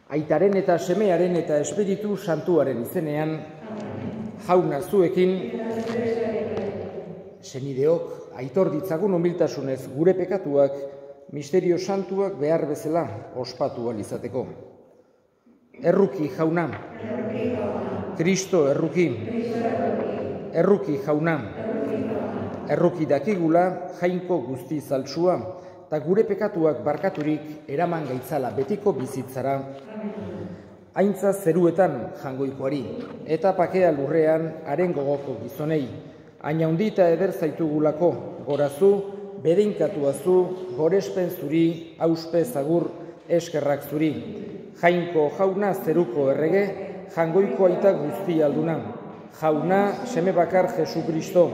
Aitaren eta Semearen eta Espiritu Santuaren izenean, jauna zuekin, senideok, aitor ditzagun humiltasunez gure pekatuak, misterio santuak behar bezala ospatu ahal izateko. Erruki jauna, Kristo erruki, erruki jauna, erruki dakigula jainko guzti zaltsua, eta gure pekatuak barkaturik eraman gaitzala betiko bizitzara. Aintza zeruetan jangoikoari, eta pakea lurrean haren gogoko gizonei, aina hundita eder zaitugulako, gorazu, bedeinkatuazu, gorespen zuri, auspe zagur, eskerrak zuri. Jainko jauna zeruko errege, jangoiko aita guzti alduna. Jauna seme bakar Jesu Kristo.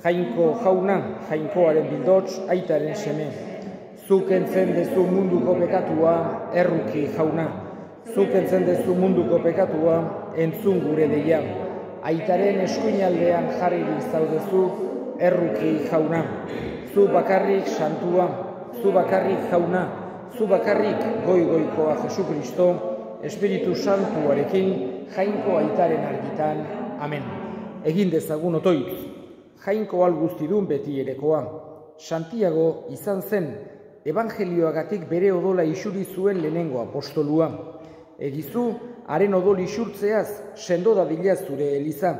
Jainko jauna, jainkoaren bildots, aitaren seme. Zuk entzen dezu munduko pekatua, erruki jauna. Zuk entzen dezu munduko pekatua, entzun gure deia. Aitaren eskuinaldean jarri zaudezu, erruki jauna. Zu bakarrik santua, zu bakarrik jauna, zu bakarrik goigoikoa Jesu Kristo, Espiritu Santuarekin, jainko aitaren argitan. Amen. Egin dezagun otoitz, jainko alguztidun beti erekoa. Santiago izan zen, evangelioagatik bere odola isuri zuen lehenengo apostolua. Egizu, haren odol isurtzeaz sendo dadila zure eliza,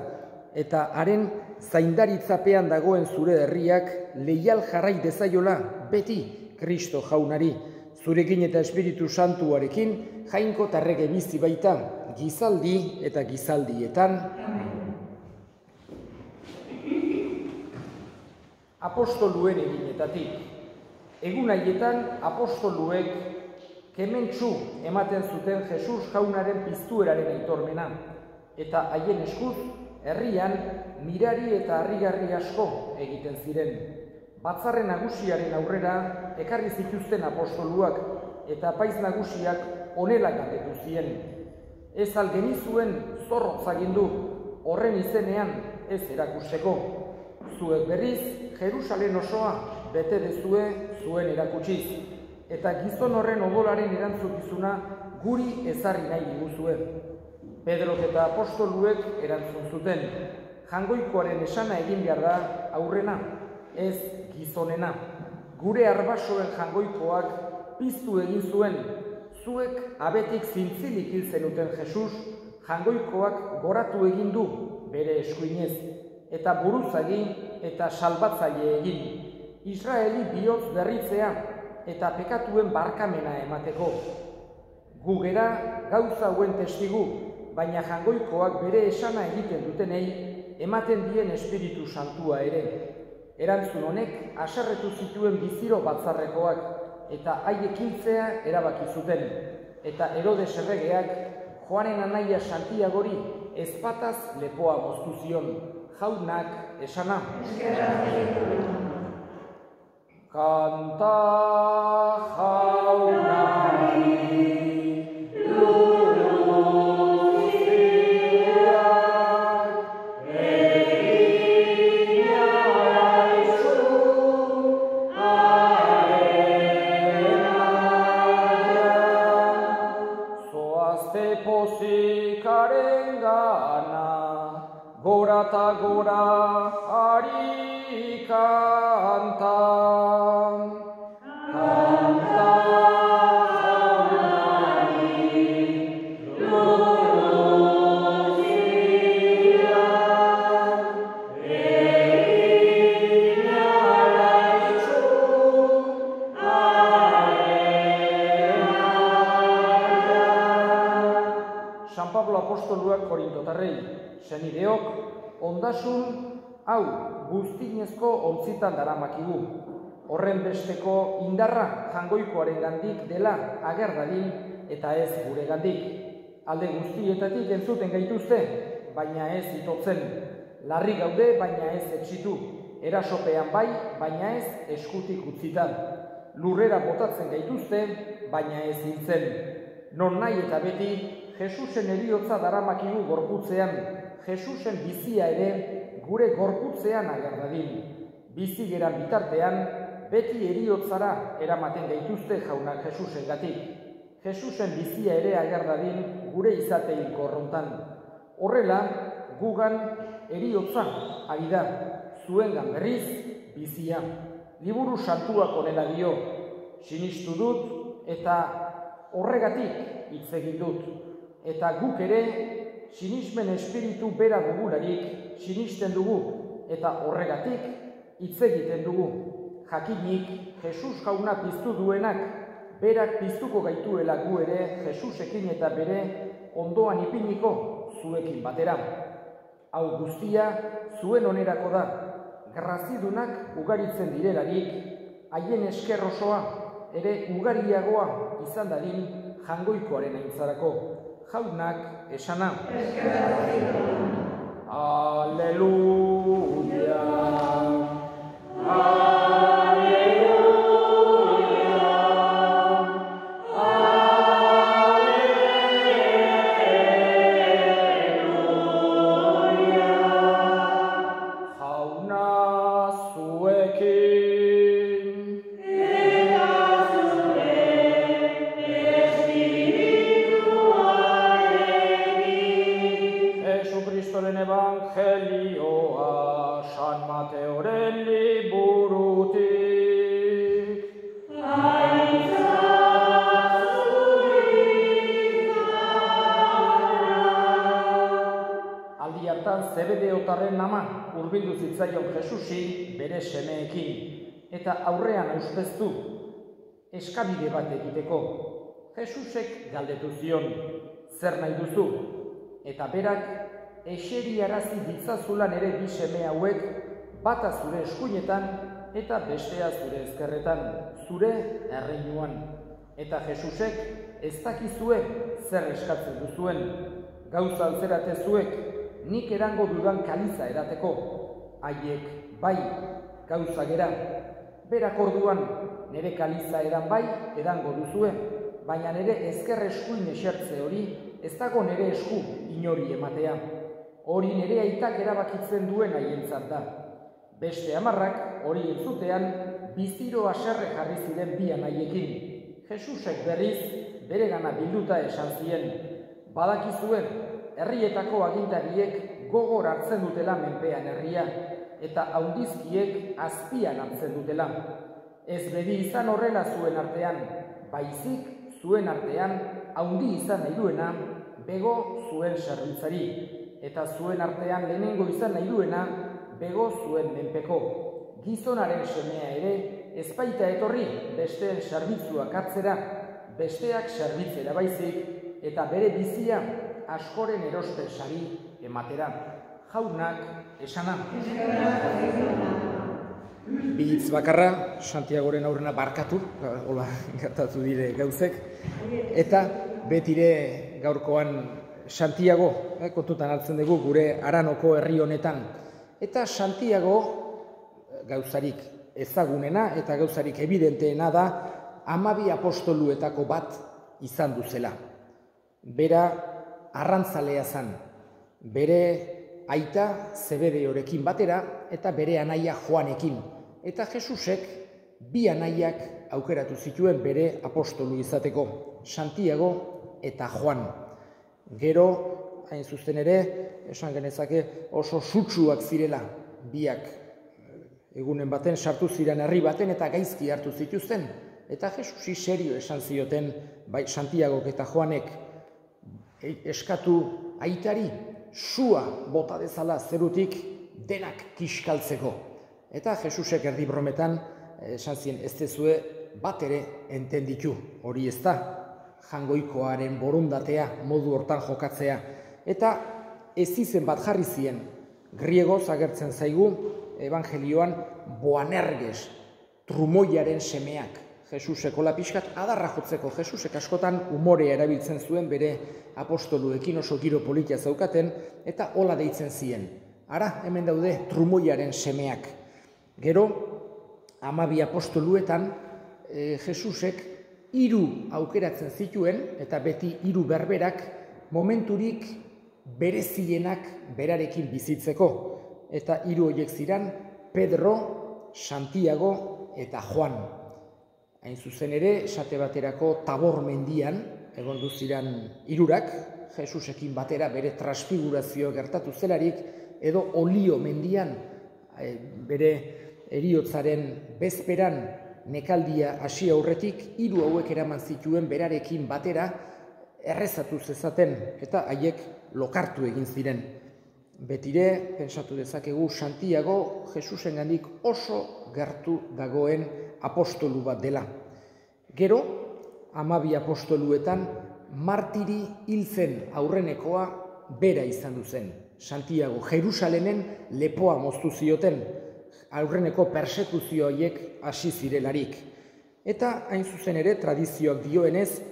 eta haren zaindaritzapean dagoen zure herriak leial jarrai dezaiola beti Kristo jaunari. Zurekin eta Espiritu Santuarekin jainko tarrege bizi baita, gizaldi eta gizaldietan. Apostoluen eginetatik. Egun haietan apostoluek kementsu ematen zuten Jesus jaunaren piztueraren aitormena, eta haien eskuz herrian mirari eta harrigarri asko egiten ziren. Batzarre nagusiaren aurrera ekarri zituzten apostoluak eta apaiz nagusiak honela galdetu zien. Ez al genizuen zorrotz agindu horren izenean ez erakusteko. Zuek berriz Jerusalen osoa bete dezue zuen erakutsiz, eta gizon horren odolaren erantzukizuna guri ezarri nahi diguzue. Pedrok eta apostoluek erantzun zuten, jangoikoaren esana egin behar da aurrena, ez gizonena. Gure arbasoen jangoikoak piztu egin zuen, zuek abetik zintzilik hil zenuten Jesus, jangoikoak goratu egin du bere eskuinez, eta buruzagi eta salbatzaile egin. Israeli bihotz berritzea eta pekatuen barkamena emateko. Gu gera gauza hauen testigu, baina jangoikoak bere esana egiten dutenei ematen dien Espiritu Santua ere. Erantzun honek haserretu zituen biziro batzarrekoak eta haiek hiltzea erabaki zuten. Eta Herodes erregeak Joanen anaia Santiagori ezpataz lepoa moztu zion, jaunak esana. Kanta jaunari luruztiak egina aizu arenara. Zoazte pozikaren gana, gora eta gora ari kanta. San Pablo apostoluak Korintotarrei, senideok, ondasun hau guztinezko ontzitan daramakigu. Horren besteko indarra jangoikoaren gandik dela ager dadin eta ez gure gandik. Alde guztietatik entzuten gaituzte, baina ez itotzen. Larri gaude, baina ez etsitu. Erasopean bai, baina ez eskutik utzitan. Lurrera botatzen gaituzte, baina ez hiltzen. Non nahi eta beti, Jesusen heriotza daramakigu gorputzean, Jesusen bizia ere gure gorputzean ager dadin. Bizi geran bitartean, beti heriotzara eramaten gaituzte jaunak Jesusengatik. Jesusen bizia ere ager dadin gure izatein korrontan. Horrela, gugan eriotza ari da, zuengan berriz bizia. Liburu santuak honela dio, sinistu dut eta horregatik hitz egin dut. Eta guk ere sinismen espiritu bera dugularik sinisten dugu eta horregatik hitz egiten dugu. Jakinik Jesus jauna piztu duenak berak piztuko gaituela gu ere Jesusekin eta bere ondoan ipiniko zuekin batera. Hau guztia zuen onerako da, grazidunak ugaritzen direlarik, haien esker osoa ere ugariagoa izan dadin jangoikoaren aintzarako. Jaunak esana. Aleluia. Evangelioa San Mateoren liburutik. Aldi hartan Zebedeotarren ama hurbildu zitzaion Jesusi bere semeekin eta aurrean auspeztu eskabide bat egiteko. Jesusek galdetu zion, zer nahi duzu? Eta berak eseriarazi ditzazulan ere bi seme hauek, bata zure eskuinetan eta bestea zure ezkerretan, zure erreinuan. Eta Jesusek ez dakizue zer eskatzen duzuen, gauza altzerate zuek, nik erango dudan kaliza erateko. Haiek bai, gauza gera, berak orduan nire kaliza edan bai edango duzue, baina nire ezker eskuin esertze hori ez dago nire esku inori ematea. Hori nire aitak erabakitzen duen haientzat da. Beste 10 hori entzutean biziro haserre jarri ziren bi anaiekin. Jesusek berriz beregana bilduta esan zien, badakizuen herrietako agintariek gogor hartzen dutela menpean herria eta haundizkiek azpian hartzen dutela. Ez bedi izan horrela zuen artean, baizik zuen artean haundi izan nahi duena bego zuen zerbitzari. Eta zuen artean lehenengo izan nahi duena, bego zuen menpeko. Gizonaren semea ere, ez baita etorri besteen zerbitzuak hartzera, besteak zerbitzera baizik, eta bere bizia askoren erosten sari ematera. Jaunak esana. Bi hitz bakarra, Santiagoren aurrena barkatu, hola gertatu dire gauzek, eta betire gaurkoan Santiago, kontutan hartzen dugu gure Aranoko herri honetan. Eta Santiago gauzarik ezagunena eta gauzarik evidenteena da 12 apostoluetako bat izan duzela. Bera arrantzalea zan, bere aita Zebedeorekin batera eta bere anaia Joanekin. Eta Jesusek bi anaiak aukeratu zituen bere apostolu izateko, Santiago eta Joan. Gero, hain zuzen ere, esan genezake oso sutsuak zirela biak. Egunen baten sartu ziren herri baten eta gaizki hartu zituzten. Eta Jesusi serio esan zioten, bai Santiagok eta Joanek, eskatu aitari sua bota dezala zerutik denak kiskaltzeko. Eta Jesusek erdi brometan esan zien ez dezue bat ere entenditu, hori ez da. Jangoikoaren borundatea modu hortan jokatzea. Eta ez izen bat jarri zien, griegoz agertzen zaigu, evangelioan Boanerges, trumoiaren semeak. Jesusek hola pixkat adarra jotzeko, Jesusek askotan umorea erabiltzen zuen bere apostoluekin oso giro politia zaukaten, eta hola deitzen zien. Ara, hemen daude trumoiaren semeak. Gero, 12 apostoluetan, Jesusek 3 aukeratzen zituen, eta beti 3 berberak, momenturik berezienak berarekin bizitzeko. Eta 3 horiek ziren Pedro, Santiago eta Joan. Hain zuzen ere, esate baterako Tabor mendian, egondu ziren hirurak, Jesusekin batera bere transfigurazio gertatu zelarik, edo Olio mendian, bere heriotzaren bezperan nekaldia hasi aurretik, hiru hauek eraman zituen berarekin batera errezatu zezaten, eta haiek lokartu egin ziren. Betire, pentsatu dezakegu, Santiago Jesusengandik oso gertu dagoen apostolu bat dela. Gero, 12 apostoluetan, martiri hil zen aurrenekoa bera izan du zen. Santiago, Jerusalenen lepoa moztu zioten, aurreneko persekuzio haiek hasi zirelarik. Eta hain zuzen ere, tradizioak dioenez,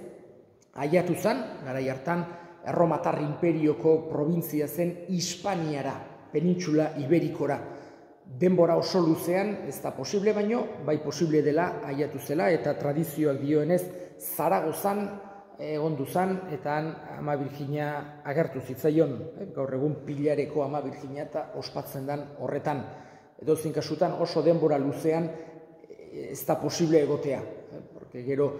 aiatu zen, garai hartan, Erromatar imperioko provintzia zen Hispaniara, penintxula Iberikora. Denbora oso luzean, ez da posible baino, bai posible dela aiatu zela, eta tradizioak dioenez, Zaragozan egondu zan, eta han Ama Birjina agertu zitzaion, gaur egun Pilareko Ama Birjina eta ospatzen den horretan. Edozein kasutan oso denbora luzean ez da posible egotea, porque gero,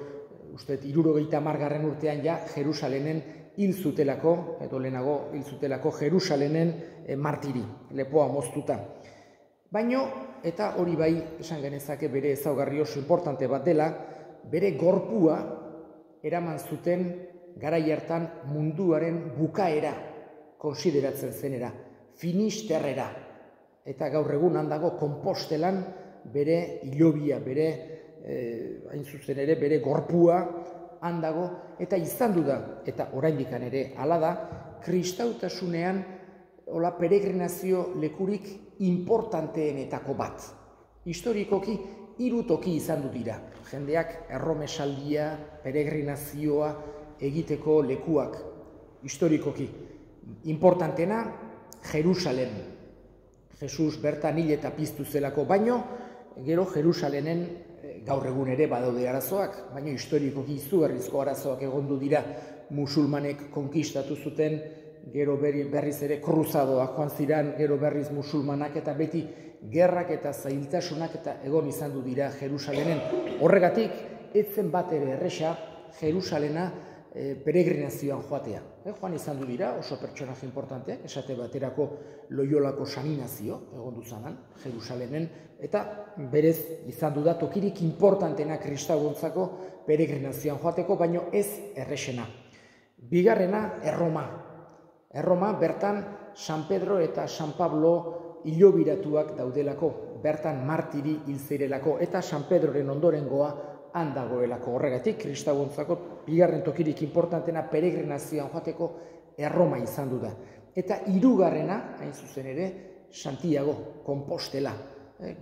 uste, 70. urtean ja Jerusalenen hil zutelako, edo lehenago hil zutelako Jerusalenen martiri, lepoa moztuta. Baino, eta hori bai, esan genezake bere ezaugarri oso importante bat dela, bere gorpua eraman zuten garai hartan munduaren bukaera konsideratzen zenera, Finisterrera. Eta gaur egun handago Konpostelan bere hilobia, bere, hain zuzen ere, bere gorpua handago, eta izan du da, eta oraindikan ere hala da, kristautasunean peregrinazio lekurik importanteenetako bat. Historikoki, 3 toki izan du dira. Jendeak erromesaldia, peregrinazioa egiteko lekuak, historikoki. Importantena, Jerusalem. Jesus bertan hil eta piztu zelako, baino, gero Jerusalenen gaur egun ere badaude arazoak, baina historikoki izugarrizko arazoak egondu dira, musulmanek konkistatu zuten, gero berriz ere kruzadoak joan ziren, gero berriz musulmanak, eta beti gerrak eta zailtasunak eta egon izan du dira Jerusalenen. Horregatik, ez zen bat ere erresa Jerusalena peregrinazioan joatea. Joan izan du dira, oso pertsonaje importanteak, esate baterako Loiolako Saninazio, egondu zanan, Jerusalenen, eta berez izan du da tokirik importantena kristagontzako peregrinazioan joateko, baino ez erresena. Bigarrena, Erroma. Erroma bertan San Pedro eta San Pablo hilobiratuak daudelako, bertan martiri hil zirelako, eta San Pedroren ondorengoa handagoelako. Horregatik, kristagontzako bigarren tokirik importantena peregrinazioan joateko Erroma izan du da. Eta 3. hain zuzen ere, Santiago, Konpostela.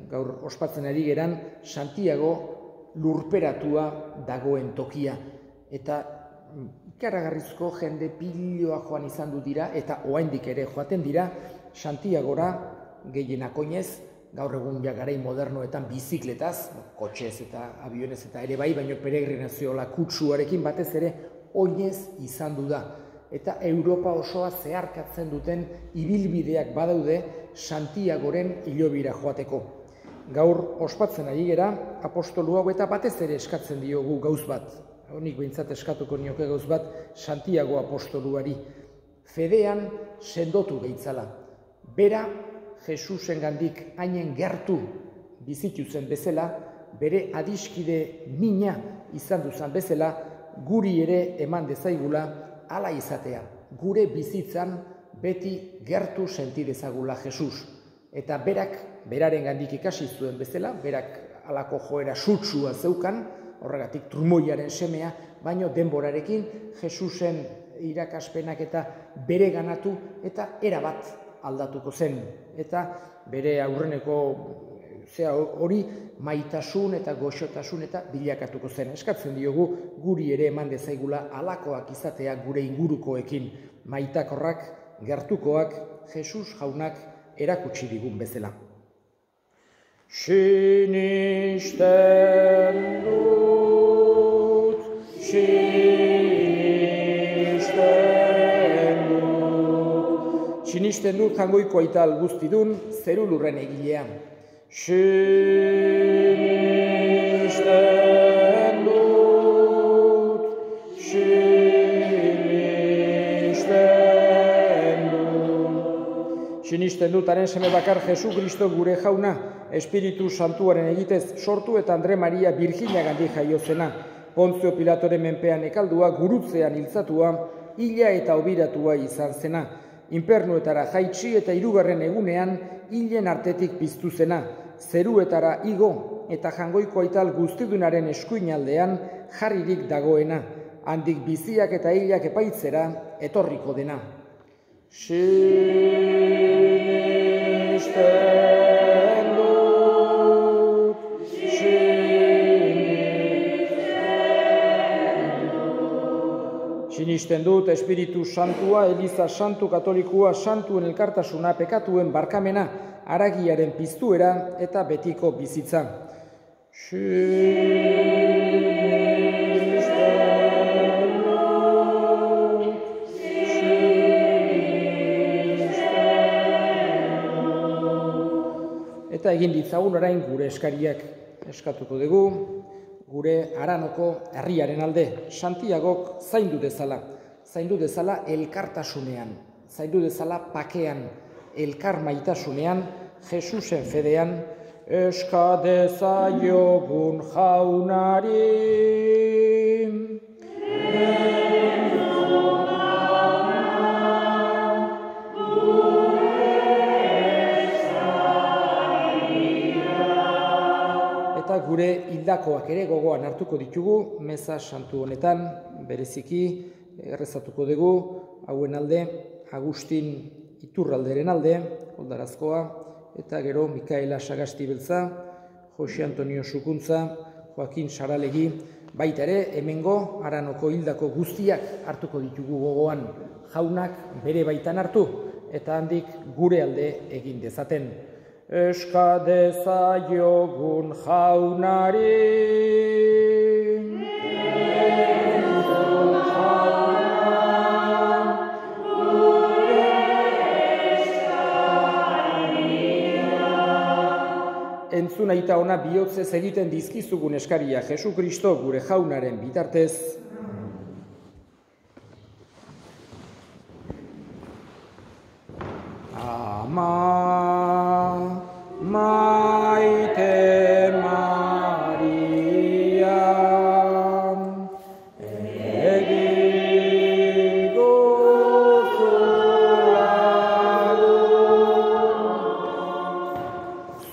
Gaur ospatzen ari geran, Santiago lurperatua dagoen tokia. Eta ikaragarrizko jende piloa joan izan du dira, eta oraindik ere joaten dira, Santiagora gehienak oinez, gaur egun ja garai modernoetan bizikletaz, kotxez eta avionez eta ere bai, baino peregrinazioa kutsuarekin batez ere oinez izan du da. Eta Europa osoa zeharkatzen duten ibilbideak badaude Santiagoren hilobira joateko. Gaur ospatzen ari gera, apostolu hau eta batez ere eskatzen diogu gauz bat. Honik behintzat eskatuko nioke gauz bat Santiago apostoluari. Fedean sendotu gaitzala. Bera, Jesusengandik hainen gertu bizitu zen bezala, bere adiskide mina izan duzan bezala, guri ere eman dezaigula hala izatea. Gure bizitzan beti gertu senti dezagula Jesus. Eta berak, berarengandik ikasi zuen bezala, berak halako joera sutsua zeukan, horregatik trumoiaren semea, baino denborarekin Jesusen irakaspenak eta bere ganatu eta erabat aldatuko zen. Eta bere aurreneko hori maitasun eta goxotasun eta bilakatuko zen. Eskatzen diogu guri ere eman dezaigula halakoak izatea gure ingurukoekin, maitakorrak, gertukoak, Jesus jaunak erakutsi digun bezala. Sinisten dut, sinisten dut jangoiko aital guztidun, zeru lurren egilea. Sinisten Sinisten dutaren seme bakar Jesu Kristo gure jauna, Espiritu Santuaren egitez sortu eta Andre Maria Birjinagandik jaio zena, Pontzio Pilatoren menpean ekaldua, gurutzean hiltzatua, hila eta obiratua izan zena, infernuetara jaitsi eta 3. egunean hilen artetik piztu zena, zeruetara igo eta jangoiko aital guztidunaren eskuinaldean jarririk dagoena, handik biziak eta hilak epaitzera etorriko dena. Sinisten dut Espiritu Santua, Eliza Santu Katolikoa, santuen elkartasuna, pekatuen barkamena, haragiaren piztuera eta betiko bizitza. Eta egin ditzagun orain gure eskariak. Eskatuko dugu gure Aranoko herriaren alde, Santiagok zaindu dezala elkartasunean, zaindu dezala pakean, elkar maitasunean, Jesusen fedean, eska dezaiogun jaunari. Eta gure hildakoak ere gogoan hartuko ditugu, meza santu honetan, bereziki, errezatuko dugu, hauen alde, Agustin Iturralderen alde, Oldarazkoa, eta gero Mikaela Sagasti Beltza, Jose Antonio Sukuntza, Joaquin Saralegi, baita ere, hemengo Aranoko hildako guztiak hartuko ditugu gogoan, jaunak bere baitan hartu, eta handik gure alde egin dezaten. Eska dezaiogun jaunari. Entzun aita ona bihotzez egiten dizkizugun eskaria Jesu Kristo gure jaunaren bitartez. Ama maite Maria, egigo zulago,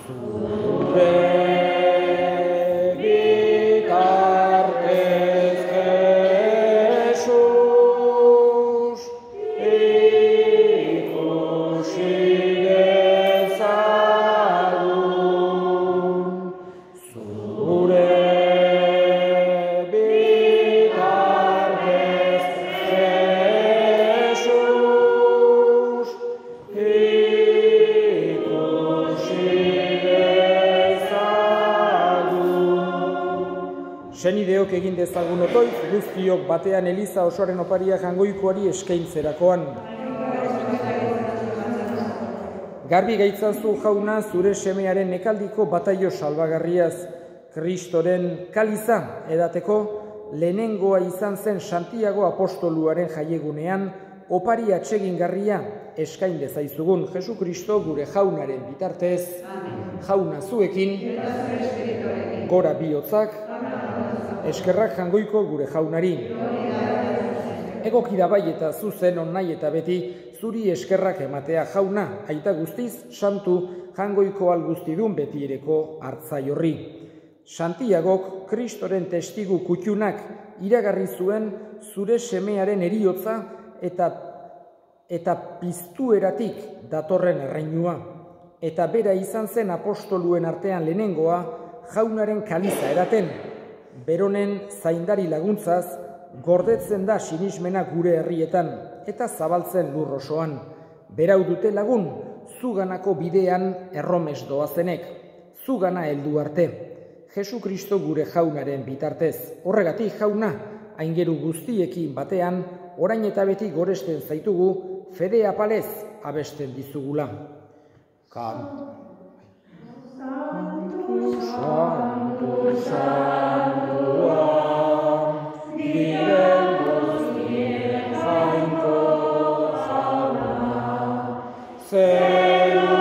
zure bitartez Jesus, ikusi senideok egin dezagun otoiz, guztiok batean Eliza osoaren oparia jangoikoari eskaintzerakoan. Garbi gaitzazu jauna zure semearen nekaldiko bataio salbagarriaz, Kristoren kaliza edateko lehenengoa izan zen Santiago apostoluaren jaiegunean opari atsegingarria eskain dezaizugun Jesu Kristo gure jaunaren bitartez, jauna zuekin, gora bihotzak, eskerrak jangoiko gure jaunari. Egoki da bai eta zuzen onnai eta beti zuri eskerrak ematea jauna, aita guztiz santu jangoiko alguztidun betireko hartzai horri. Santiagok Kristoren testigu kutxunak iragarri zuen zure semearen heriotza eta piztueratik datorren erreinua. Eta bera izan zen apostoluen artean lehenengoa jaunaren kaliza eraten. Beronen zaindari laguntzaz, gordetzen da sinismena gure herrietan, eta zabaltzen lur osoan. Berau dute lagun, zuganako bidean erromes doazenek, zugana heldu arte. Jesu Kristo gure jaunaren bitartez. Horregatik jauna, aingeru guztiekin batean, orain eta beti goresten zaitugu, fede apalez abesten dizugula. Santu, santu, santua, diren guztien jainko jauna, zer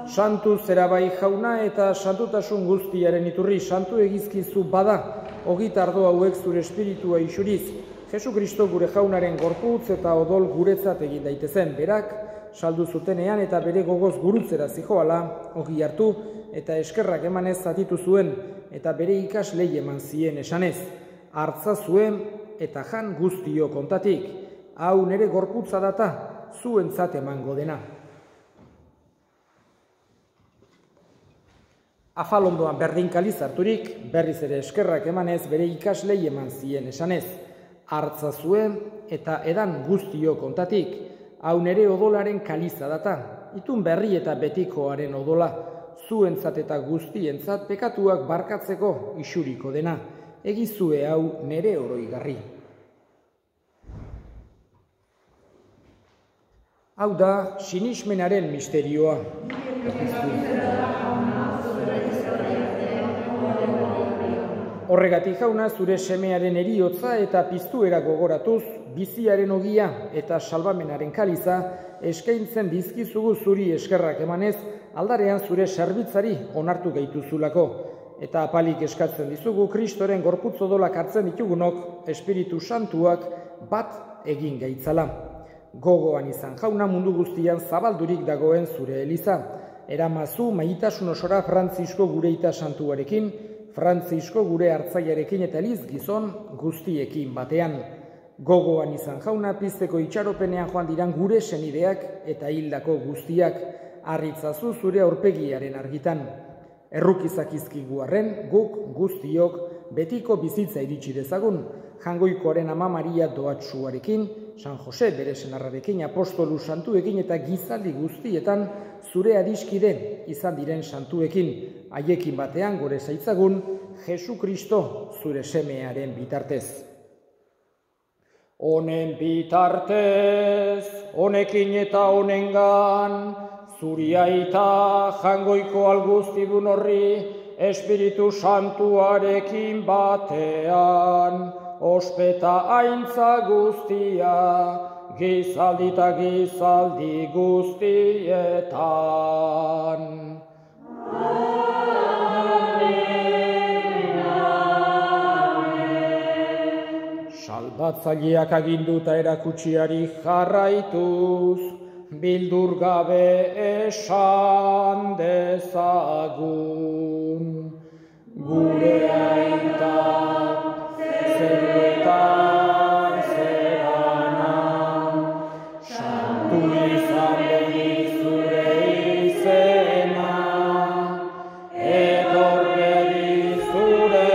Santu zera bai jauna eta santutasun guztiaren iturri, santu egizkizu bada, ogita ardo hauek zure espiritua isuriz, Jesu Kristo gure jaunaren gorputz eta odol guretzat egin daitezen, berak, saldu zutenean eta bere gogoz gurutzera zijoala, ogi hartu eta eskerrak emanez zatitu zuen, eta bere ikaslei eman zien esanez, hartza zuen eta jan guztio kontatik, hau nere gorputza data, zuentzat emango dena. Afalondoan berdinkaliz harturik, berriz ere eskerrak emanez bere ikaslei eman zien esanez, hartza zuen eta edan guztio kontatik, hau nere odolaren kaliza data, itun berri eta betikoaren odola, zuentzat eta guztientzat pekatuak barkatzeko isuriko dena, egizue hau nere oroigarri. Hau da sinismenaren misterioa. Horregatik jauna zure semearen eriotza eta piztuera gogoratuz, biziaren ogia eta salbamenaren kaliza eskaintzen dizkizugu zuri eskerrak emanez, aldarean zure zerbitzari onartu gaituzulako. Eta apalik eskatzen dizugu Kristoren gorputz odolak hartzen ditugunok Espiritu Santuak bat egin gaitzala. Gogoan izan jauna mundu guztian zabaldurik dagoen zure eliza. Eramazu maitasun osora Frantzisko gure ita santuarekin, Frantzisko gure hartzaiarekin eta eliz gizon guztiekin batean. Gogoan izan jauna pizteko itxaropenean joan diran gure senideak eta hildako guztiak, harritzazu zure aurpegiaren argitan. Errukizak izkigu arren, guk guztiok betiko bizitza iritsi dezagun, Jangoikoaren Ama Maria doatsuarekin, San Jose bere senarrarekin, apostolu santuekin eta gizaldi guztietan zure adiskide izan diren santuekin, haiekin batean gore zaitzagun Jesu Kristo zure semearen bitartez. Honen bitartez, honekin eta honengan, zuri aita jangoiko alguztidun horri, Espiritu Santuarekin batean, ospeta aintza guztia, gizaldi eta gizaldi guztietan. Salbatzaileak aginduta erakutsiari jarraituz, bildur gabe esan dezagun. Gure aita zeruetan zerana, santu izan begi zure izena, etor begi zure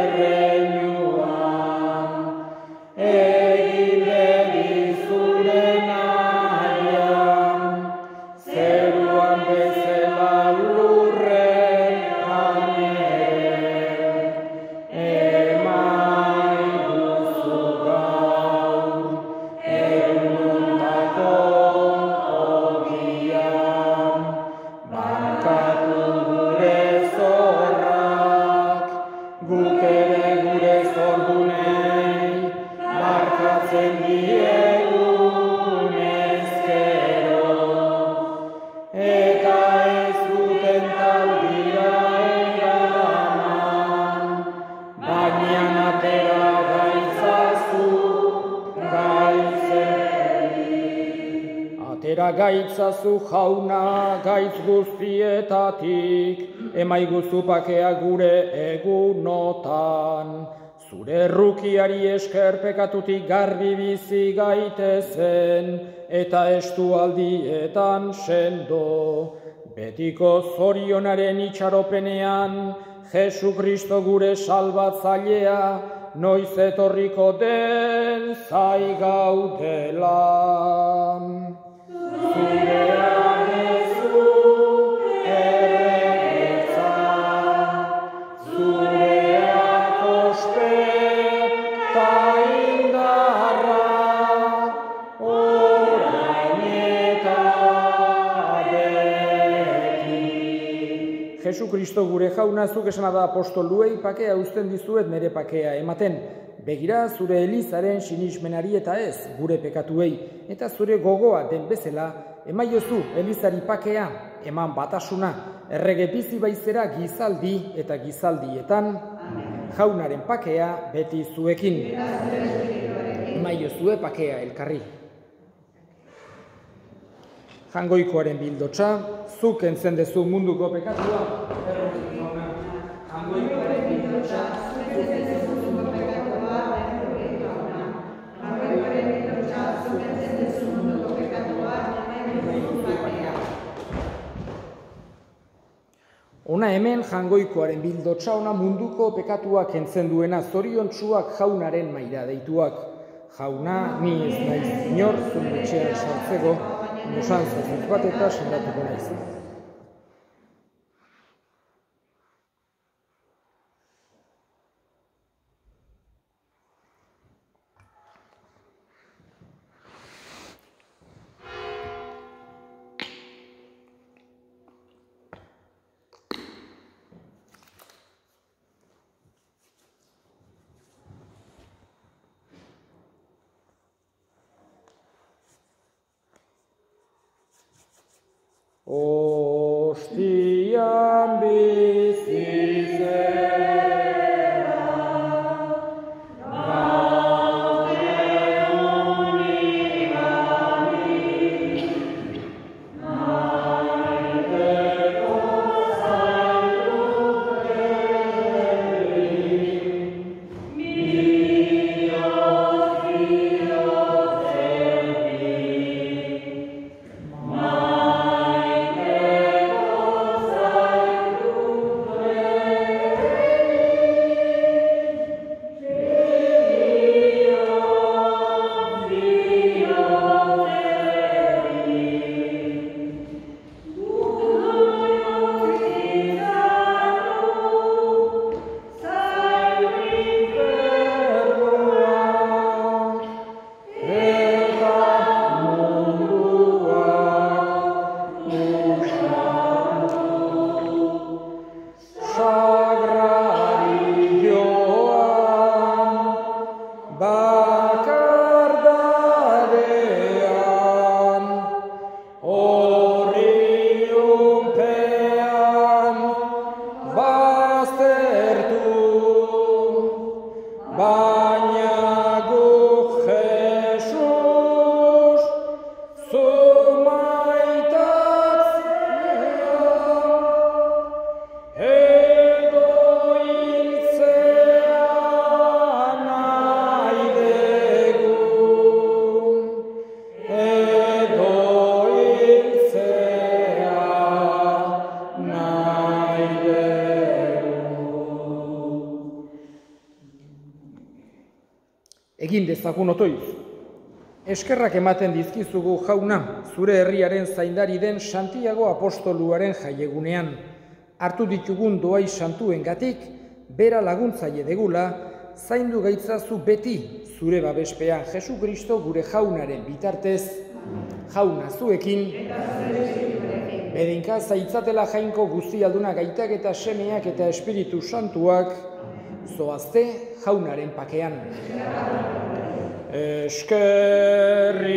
erreinuan, egin begi zure nahian, zeruan bezala lurrean ere, emaiguzu gaur, egunontako ogian, barkatu gure zorrak, guk ere gure zordunei, barkatzen diegun ezkero, eta ez duten taldira eraman, baina atera gaitzazu gaitzeri. Atera gaitzazu jauna gaitz guztietatik, emaiguzu pakea gure egunotan. Zure errukiari esker pekatutik garbi bizi gaitezen, eta estualdietan sendo. Betiko zorionaren itxaropenean, Jesu Kristo gure salbatzailea, noiz etorriko den zai gaudela. Zurea Jesu erregetza, zureak ospe ta indarra, orain eta beti. Jesu Kristo gure jauna, zuk esana da apostoluei, pakea uzten dizuet nere pakea ematen. begira zure elizaren sinismenari eta ez gure pekatuei, eta zure gogoa den bezala, emaiozu elizari pakea, eman batasuna, errege bizi baizera gizaldi eta gizaldietan, jaunaren pakea beti zuekin. Emaiozue pakea elkarri. Jangoikoaren bildotxa, zuk entzen dezu munduko pekatua. Jangoikoaren bildotxa, zuk entzen dezu munduko pekatua. Jangoikoaren bildotxa, zuk entzen dezu munduko pekatua. Ona hemen jangoikoaren bildotxa, ona munduko pekatuak entzen duena, zoriontsuak jaunaren maira deituak. Jauna, ni ez naiz inor, zure etxean sartzeko, nosan zazuz bat eta sendatuko naiz. Ostian bizi zera, gaur egun igari, maiteko zaitu berri, bihotz Egin dezagun otoiz. Eskerrak ematen dizkizugu jauna, zure herriaren zaindari den Santiago apostoluaren jaiegunean. Hartu ditugun doai santuengatik, bera laguntzaile degula, zaindu gaitzazu beti zure babespean Jesu Kristo gure jaunaren bitartez, jauna zuekin, bedinka zaitzatela jainko guztialduna gaitak eta semeak eta Espiritu Santuak, zoazte jaunaren pakean. Eskerrik